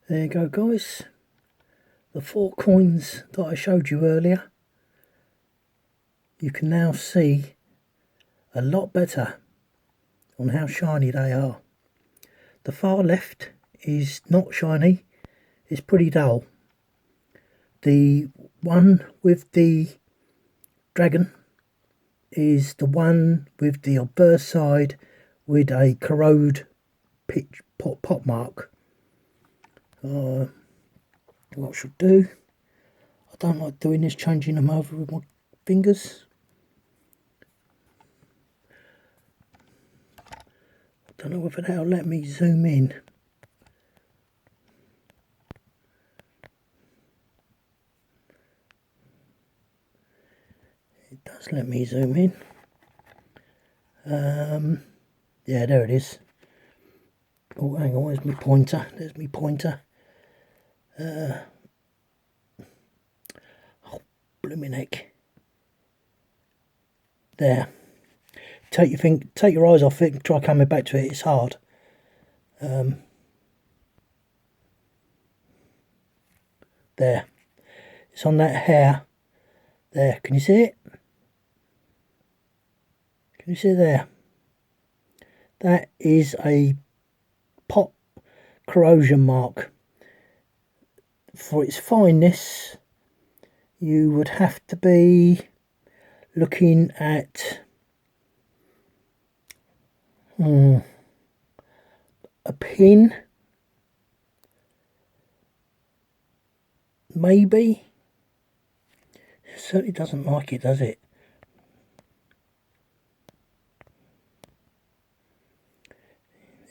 There you go, guys. The 4 coins that I showed you earlier. You can now see a lot better on how shiny they are. The far left is not shiny, it's pretty dull. The one with the dragon is the one with the obverse side with a corrode pitch pot mark. What I should do, I don't like doing this, changing them over with my fingers. I don't know whether that'll let me zoom in. It does let me zoom in. Yeah, there it is. Oh, hang on, where's my pointer? There's my pointer. Oh, blooming heck. There. Take your eyes off it and try coming back to it. It's hard. There. It's on that hair. There. Can you see it? Can you see there? That is a pot corrosion mark. For its fineness, you would have to be looking at a pin, maybe. It certainly doesn't like it, does it?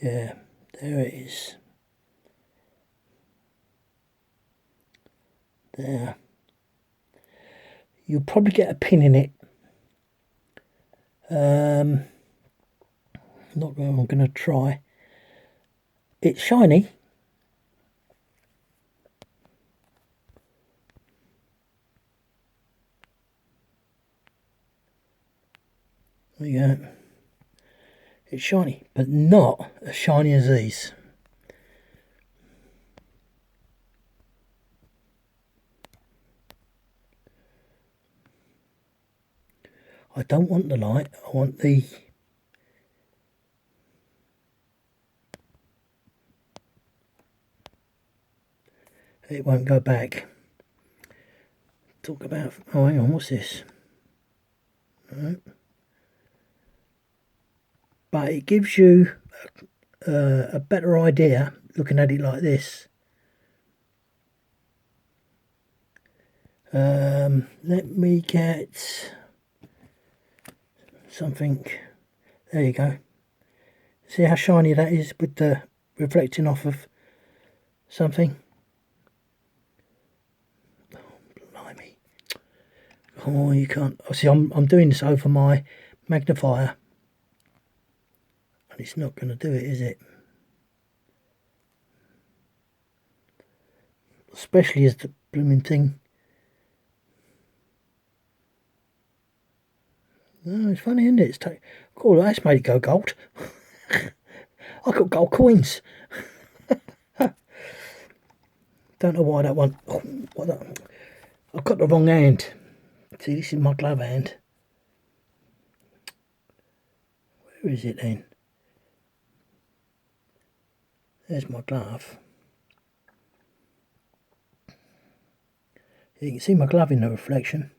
Yeah, there it is. There. You'll probably get a pin in it. I'm going to try. It's shiny. There you go. It's shiny, but not as shiny as these. I don't want the light, I want the... It won't go back. Talk about... Oh, hang on, what's this? No. But it gives you a better idea looking at it like this. Let me get something. There you go. See how shiny that is with the reflecting off of something. Oh, blimey. Oh, you can't. Oh, see, I'm doing this over my magnifier. And it's not going to do it, is it? Especially as the blooming thing. No, it's funny, isn't it? Cool, that's made it go gold. I got gold coins. Don't know why that one. Oh, I've got the wrong hand. See, this is my glove hand. Where is it then? There's my glove. You can see my glove in the reflection.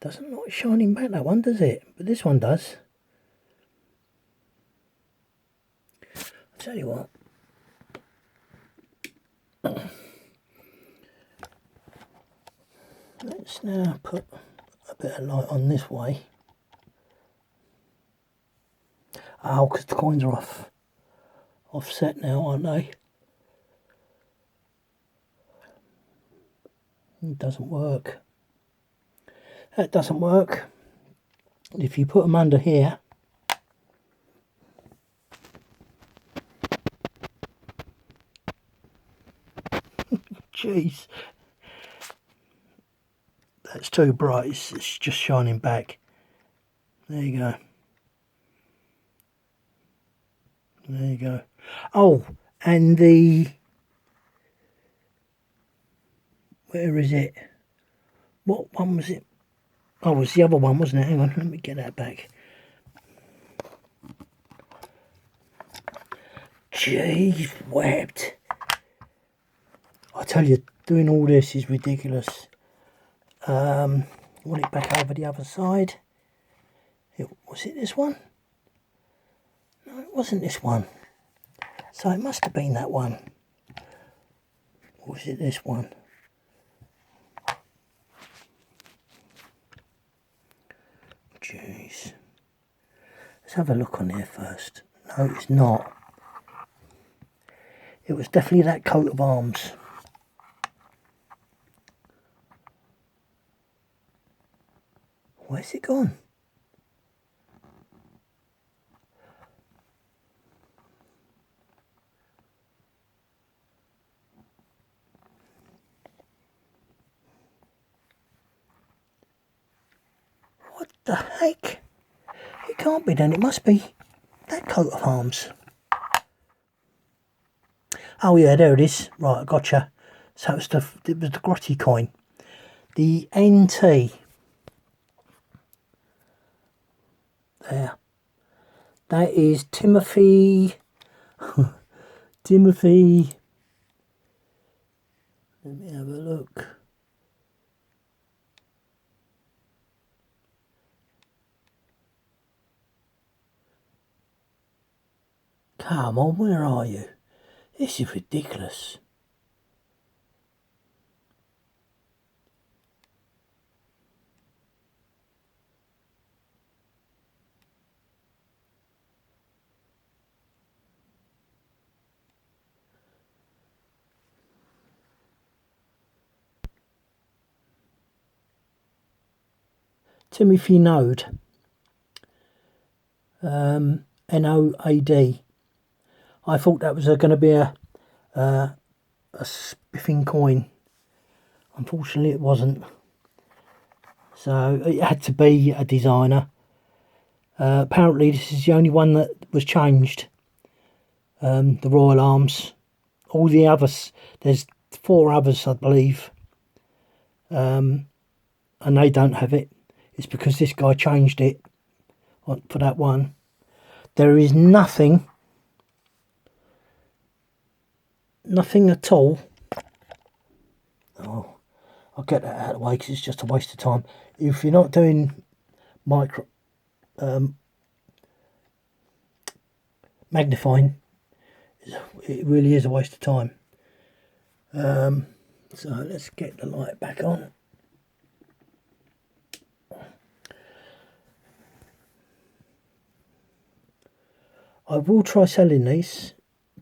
Doesn't like shining back, that one, does it? But this one does. I'll tell you what. Let's now put a bit of light on this way. Oh, because the coins are offset now, aren't they? It doesn't work. That doesn't work. If you put them under here, jeez, that's too bright. It's just shining back. There you go. There you go. Oh, and where is it? What one was it? Oh, it was the other one, wasn't it? Hang on, let me get that back. Jeez, wept. I tell you, doing all this is ridiculous. Want it back over the other side. Was it this one? No, it wasn't this one. So it must have been that one. Or was it this one? Jeez. Let's have a look on there first. No, it's not. It was definitely that coat of arms. Where's it gone? What the heck? It can't be then, it must be that coat of arms. Oh yeah, there it is. Right, I gotcha. So it was the grotty coin. The NT. There. That is Timothy. Timothy. Let me have a look. Come on, where are you? This is ridiculous. Timothy Node. N-O-A-D. I thought that was going to be a spiffing coin. Unfortunately it wasn't. So it had to be a designer. Apparently this is the only one that was changed. The Royal Arms. All the others, there's 4 others I believe. And they don't have it. It's because this guy changed it for that one. There is nothing at all. Oh, I'll get that out of the way because it's just a waste of time. If you're not doing magnifying, it really is a waste of time. So let's get the light back on. I will try selling these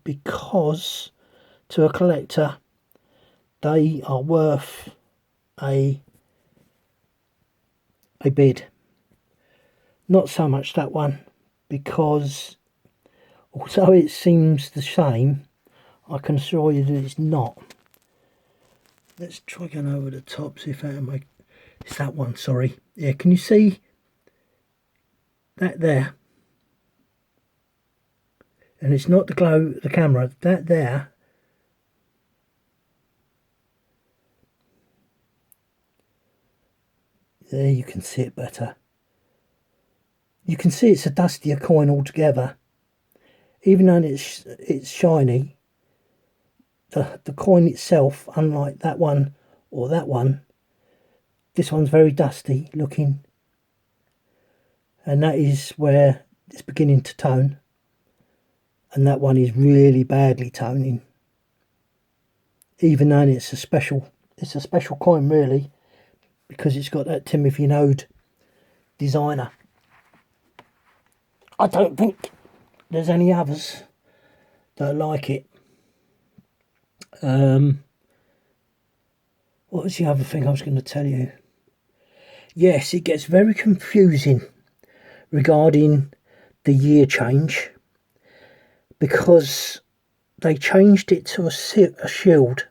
because to a collector they are worth a bid. Not so much that one, because although it seems the same, I can assure you that it's not. Let's try going over the top, see if that make. It's that one, sorry. Yeah, can you see that there? And it's not the camera, that there. There you can see it better. You can see it's a dustier coin altogether. Even though it's shiny, the coin itself, unlike that one or that one, this one's very dusty looking. And that is where it's beginning to tone. And that one is really badly toning. Even though it's a special coin really, because it's got that Timothy Node designer. I don't think there's any others that are like it. What was the other thing I was going to tell you? Yes, it gets very confusing regarding the year change, because they changed it to a shield.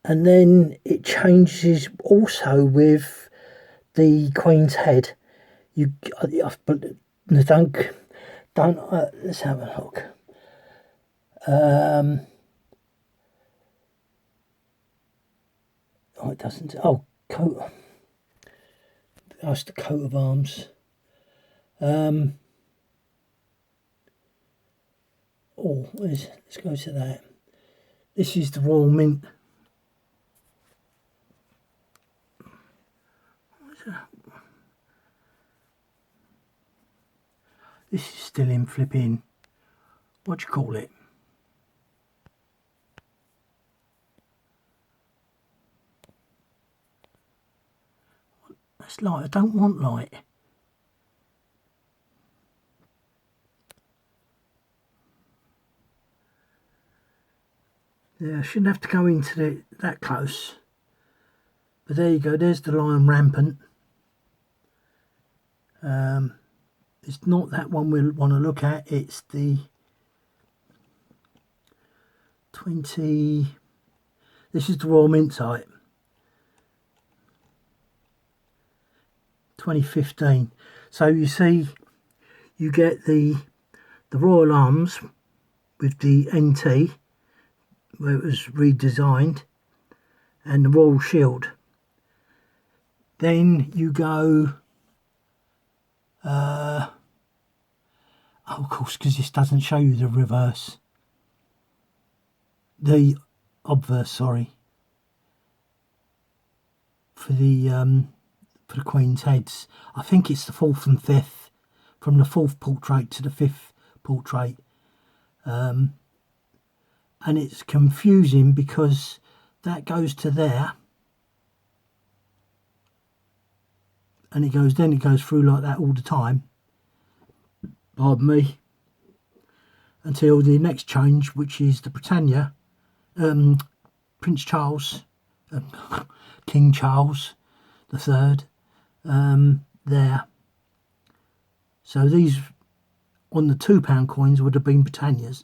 and then it changes also with the Queen's head. You don't let's have a look. Oh, it doesn't. Oh, coat. That's the coat of arms. Oh, let's go to that. This is the Royal Mint. This is still in flipping, what do you call it? That's light. I don't want light. Yeah, I shouldn't have to go into that close. But there you go. There's the Lion Rampant. It's not that one we want to look at. It's the 20. This is the Royal Mint type. 2015. So you see, you get the Royal Arms with the NT, where it was redesigned, and the Royal Shield. Then you go, oh, of course, because this doesn't show you the reverse, the obverse, sorry, for the Queen's heads. I think it's the 4th and 5th, from the 4th portrait to the 5th portrait. And it's confusing because that goes to there, and it goes through like that all the time, pardon me, until the next change, which is the Britannia, Prince Charles, King Charles III, there. So these on the £2 coins would have been Britannias,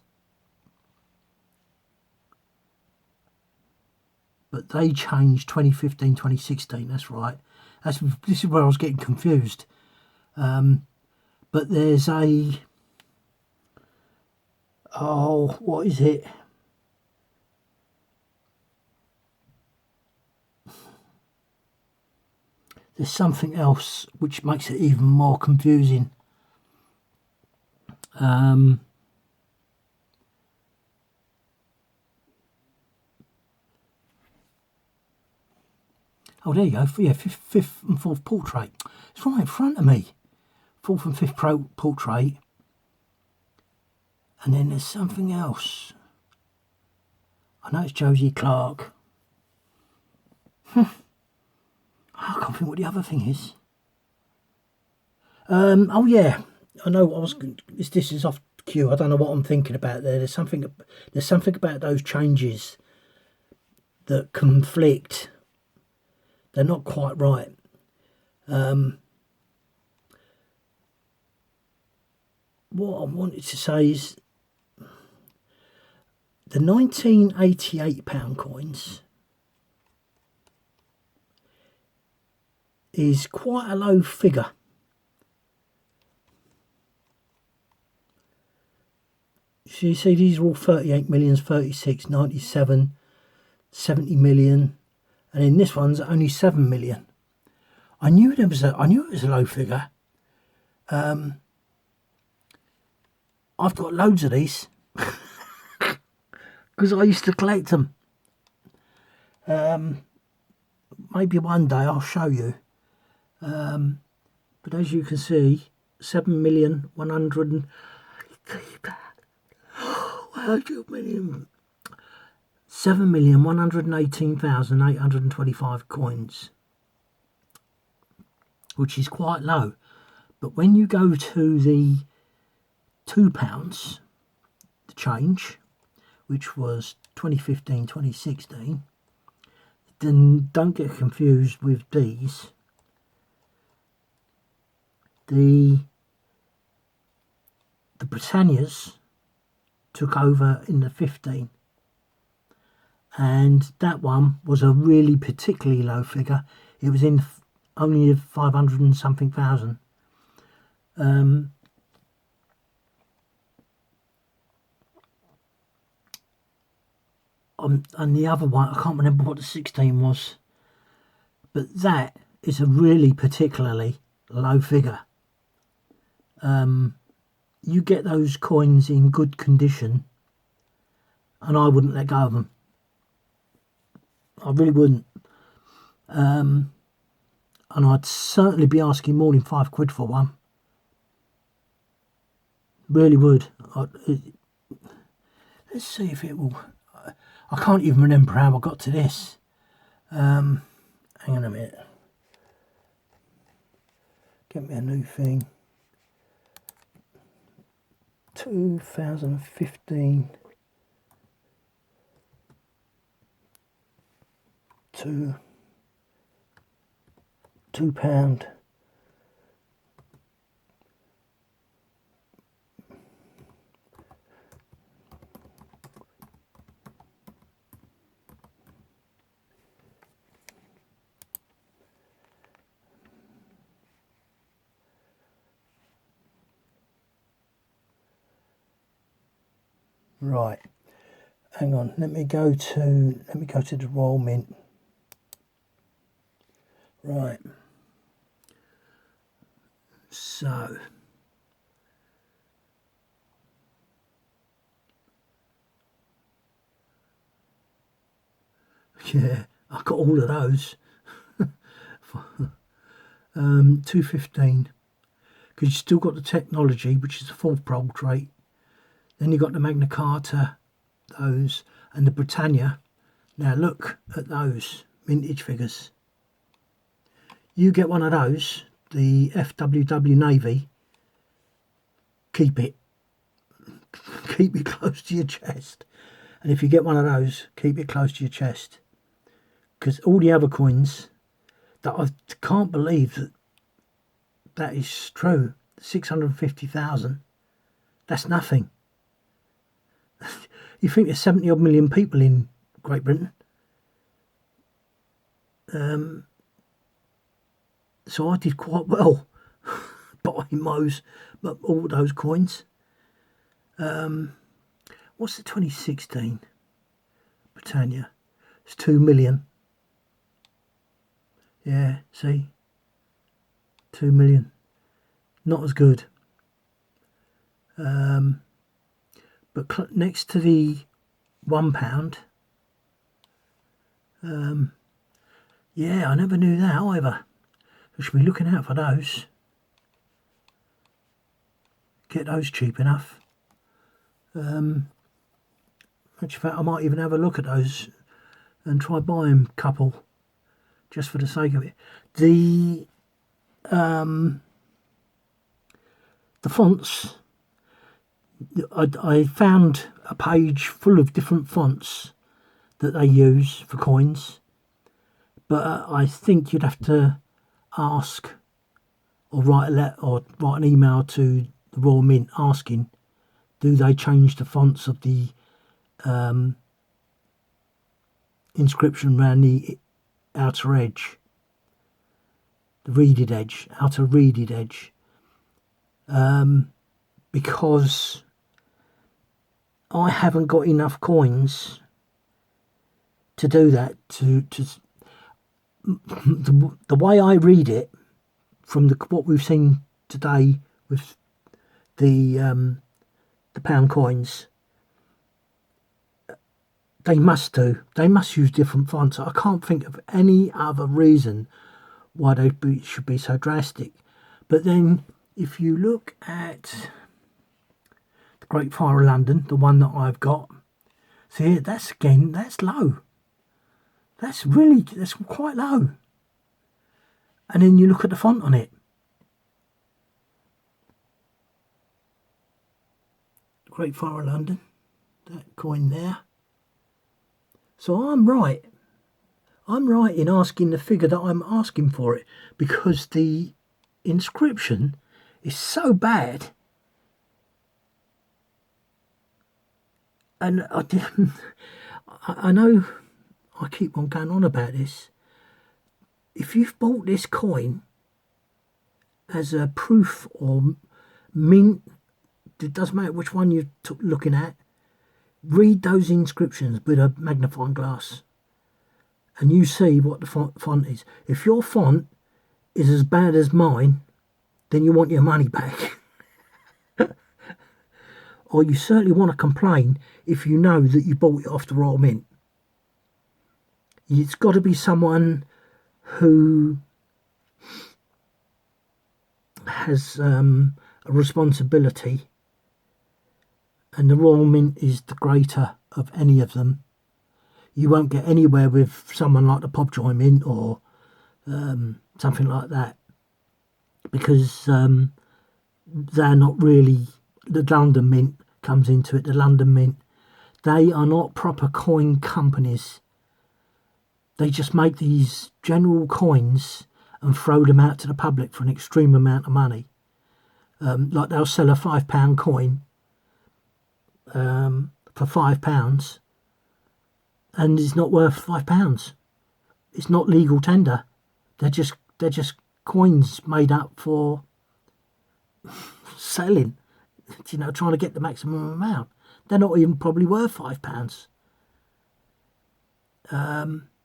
but they changed 2015, 2016. That's right. This is where I was getting confused. But there's a, oh, what is it? There's something else which makes it even more confusing. Oh, there you go. Yeah, fifth and 4th portrait. It's right in front of me. 4th and 5th portrait. And then there's something else. I know it's Josie Clark. I can't think what the other thing is. Oh yeah, I know. This is off cue. I don't know what I'm thinking about there. There's something about those changes that conflict. They're not quite right. What I wanted to say is the 1988 pound coins is quite a low figure. So you see, these are all 38 millions, 36, 97, 70 million, and then this one's only 7 million. I knew it was a low figure. I've got loads of these because I used to collect them. Maybe one day I'll show you. But as you can see, 7,100,000. 7,118,825 coins, which is quite low. But when you go to the £2, the change, which was 2015, 2016, then don't get confused with these. The Britannias took over in the 15, and that one was a really particularly low figure. It was in only 500 and something thousand. And the other one, I can't remember what the 16 was, but that is a really particularly low figure. You get those coins in good condition, and I wouldn't let go of them. I really wouldn't. And I'd certainly be asking more than £5 for one. Really would. Let's see if it will. I can't even remember how I got to this. Hang on a minute. Get me a new thing. 2015. £2. Right, hang on, let me go to the Royal Mint. Right, so yeah, I got all of those. 215, because you still got the technology, which is the 4th portrait. Then you got the Magna Carta, those, and the Britannia. Now look at those vintage figures. You get one of those, the FWW Navy, keep it. Keep it close to your chest. And if you get one of those, keep it close to your chest. Because all the other coins, that I can't believe that is true. 650,000. That's nothing. You think there's 70 odd million people in Great Britain. So I did quite well buying all those coins. What's the 2016 Britannia? It's 2 million. Yeah, see? 2 million. Not as good. But next to the £1, yeah, I never knew that either. I should be looking out for those. Get those cheap enough. In fact, I might even have a look at those and try buying a couple, just for the sake of it. The fonts, I found a page full of different fonts that they use for coins, but I think you'd have to ask or write an email to the Royal Mint asking, do they change the fonts of the inscription around the outer edge, the reeded edge, outer reeded edge, because I haven't got enough coins to do that. The way I read it from what we've seen today with the pound coins, they must use different fonts. I can't think of any other reason why they should be so drastic. But then if you look at the Great Fire of London, the one that I've got, see, that's low. That's quite low. And then you look at the font on it. Great Fire of London, that coin there. So I'm right. I'm right in asking the figure that I'm asking for it, because the inscription is so bad. And I know I keep on going on about this. If you've bought this coin as a proof or mint, it doesn't matter which one you're looking at, read those inscriptions with a magnifying glass and you see what the font is. If your font is as bad as mine, then you want your money back. Or you certainly want to complain if you know that you bought it off the Royal Mint. It's got to be someone who has a responsibility, and the Royal Mint is the greater of any of them. You won't get anywhere with someone like the Popjoy Mint or something like that, because they're not really. The London Mint comes into it. The London Mint, they are not proper coin companies. They just make these general coins and throw them out to the public for an extreme amount of money. Like they'll sell a £5 coin for £5, and it's not worth £5. It's not legal tender. They're just coins made up for selling. Trying to get the maximum amount. They're not even probably worth £5.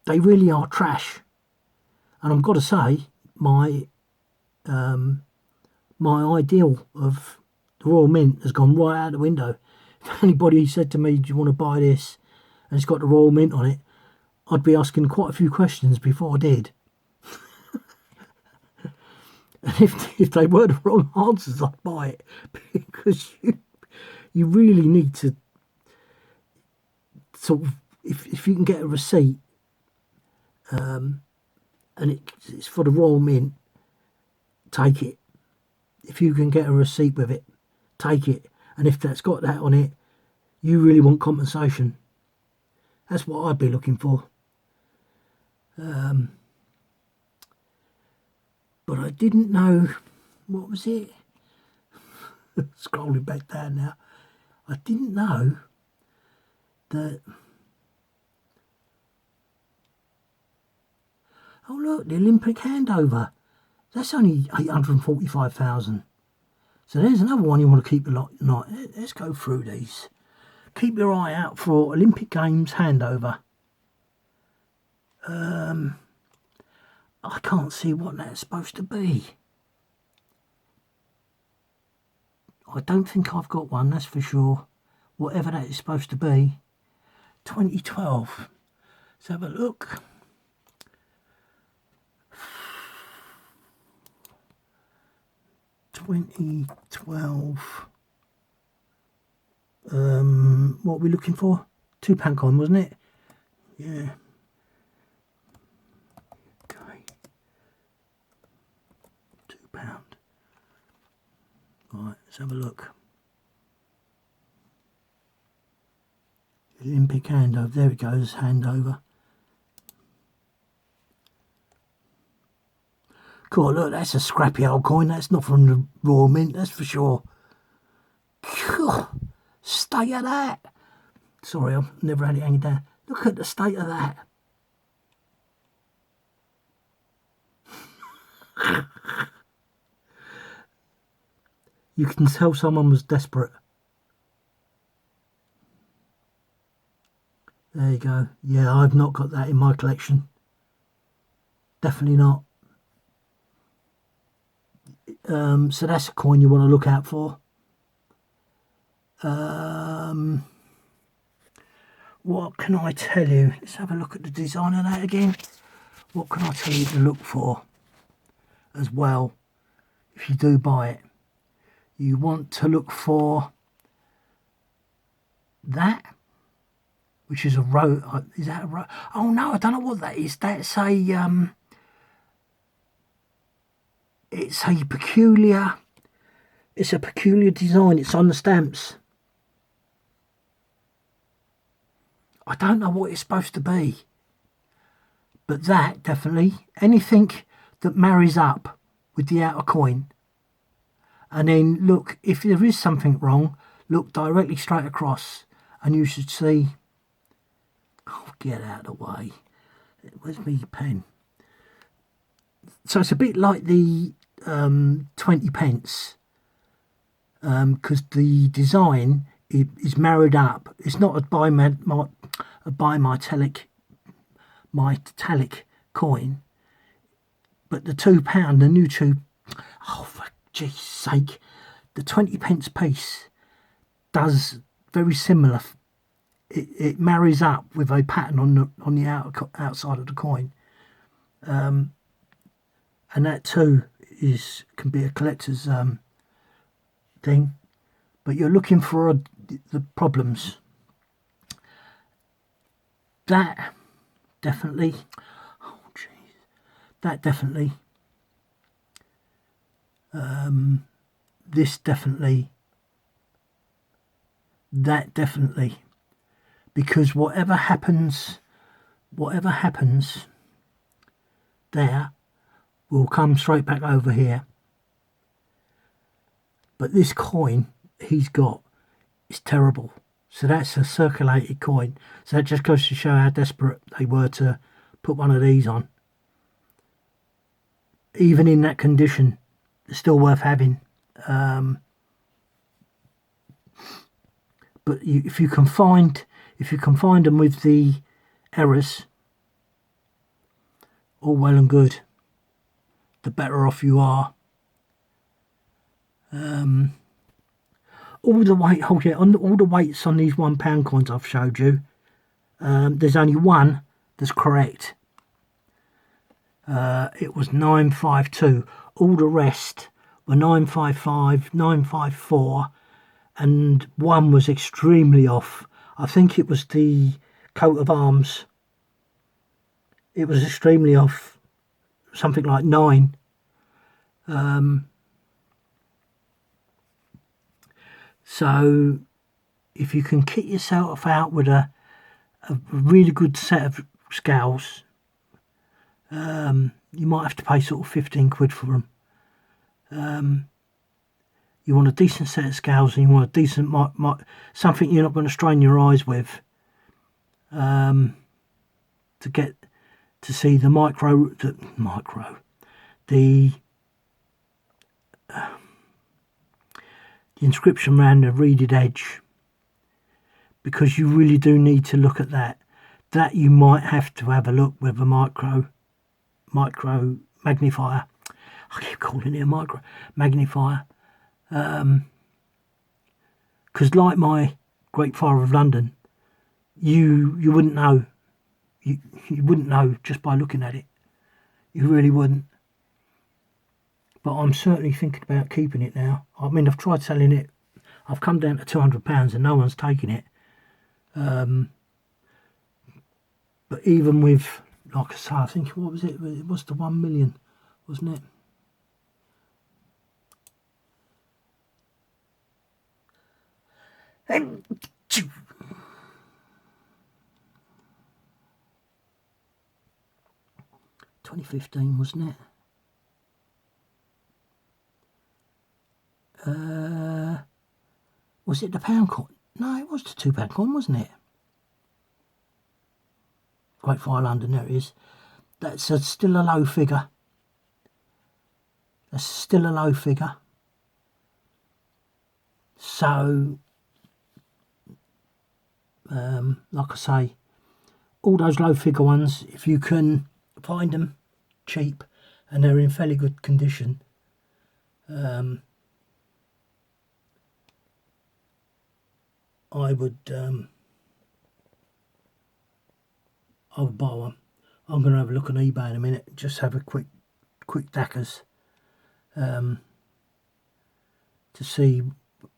They really are trash. And I've got to say, my ideal of the Royal Mint has gone right out the window. If anybody said to me, do you want to buy this, and it's got the Royal Mint on it, I'd be asking quite a few questions before I did. And if they were the wrong answers, I'd buy it, because you really need to sort of, if you can get a receipt, and it's for the Royal Mint, take it. If you can get a receipt with it, take it. And if that's got that on it, you really want compensation. That's what I'd be looking for. But I didn't know, what was it? Scrolling back down now. I didn't know that, oh look, the Olympic handover. That's only 845,000. So there's another one you want to keep a lot. Let's go through these. Keep your eye out for Olympic Games handover. I can't see what that's supposed to be. I don't think I've got one, that's for sure. Whatever that is supposed to be. 2012. Let's have a look. £2012. What are we looking for? £2 coin, wasn't it? Yeah. Okay. £2. Right, let's have a look. Olympic handover. There it goes, handover. Cool, look, that's a scrappy old coin. That's not from the Royal Mint, that's for sure. Cool. State of that. Sorry, I've never had it hanging down. Look at the state of that. You can tell someone was desperate. There you go. Yeah, I've not got that in my collection. Definitely not. So that's a coin you want to look out for. What can I tell you? Let's have a look at the design of that again. What can I tell you to look for as well if you do buy it? You want to look for that, which is a row. Is that a row? Oh no, I don't know what that is. That's a it's a peculiar design. It's on the stamps. I don't know what it's supposed to be, but that definitely, anything that marries up with the outer coin. And then look, if there is something wrong, look directly straight across and you should see, oh get out of the way. Where's my pen? So it's a bit like the 20 pence, because the design is married up. It's not a bimetallic coin, but the £2, the new oh for God's sake, the 20 pence piece does very similar. It marries up with a pattern on the outside of the coin, and that too can be a collector's thing. But you're looking for the problems. That definitely. Oh jeez, that definitely. This definitely. That definitely. Because whatever happens there will come straight back over here. But this coin he's got is terrible. So that's a circulated coin. So that just goes to show how desperate they were to put one of these on. Even in that condition, it's still worth having. But if you can find them with the errors, all well and good, the better off you are. All the weight, all the weights on these £1 coins I've showed you, there's only one that's correct. It was 952. All the rest were 955, 954, and one was extremely off. I think it was the coat of arms. It was extremely off, something like 9. So if you can kit yourself out with a really good set of scales, you might have to pay sort of 15 quid for them. You want a decent set of scales, and you want a decent something you're not going to strain your eyes with, to get to see the the inscription around the reeded edge, because you really do need to look at that. That you might have to have a look with a micro magnifier. I keep calling it a micro magnifier, because like my Great Fire of London, you wouldn't know. You wouldn't know just by looking at it. You really wouldn't. But I'm certainly thinking about keeping it now. I mean, I've tried selling it. I've come down to £200 and no one's taking it. But even with, like I say, I think, what was it? It was the 1 million, wasn't it? And 2015, wasn't it? Was it the pound coin? No, it was the £2 coin, wasn't it? Great Fire London, there it is. That's still a low figure. That's still a low figure. So, like I say, all those low figure ones, if you can find them cheap and they're in fairly good condition, I would buy one. I'm going to have a look on eBay in a minute, just have a quick dackers, to see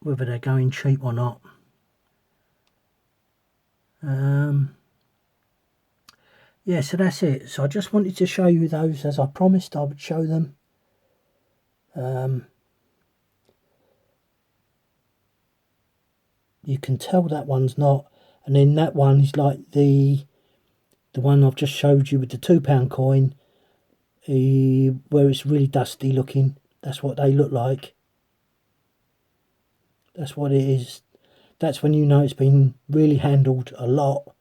whether they're going cheap or not. Yeah, so that's it. So I just wanted to show you those, as I promised I would show them. You can tell that one's not, and then that one is like the one I've just showed you with the £2 coin, where it's really dusty looking. That's what they look like. That's what it is. That's when you know it's been really handled a lot.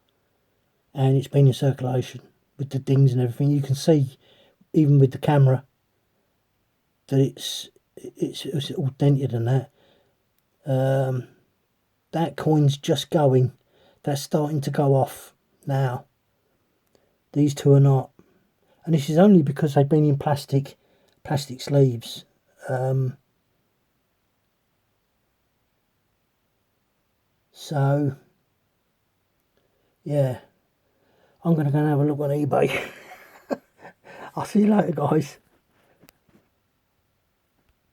and it's been in circulation with the dings and everything. You can see, even with the camera, that it's all dented and that. That coin's just going. That's starting to go off now. These two are not. And this is only because they've been in plastic sleeves. So, yeah. I'm going to go and have a look on eBay. I'll see you later, guys.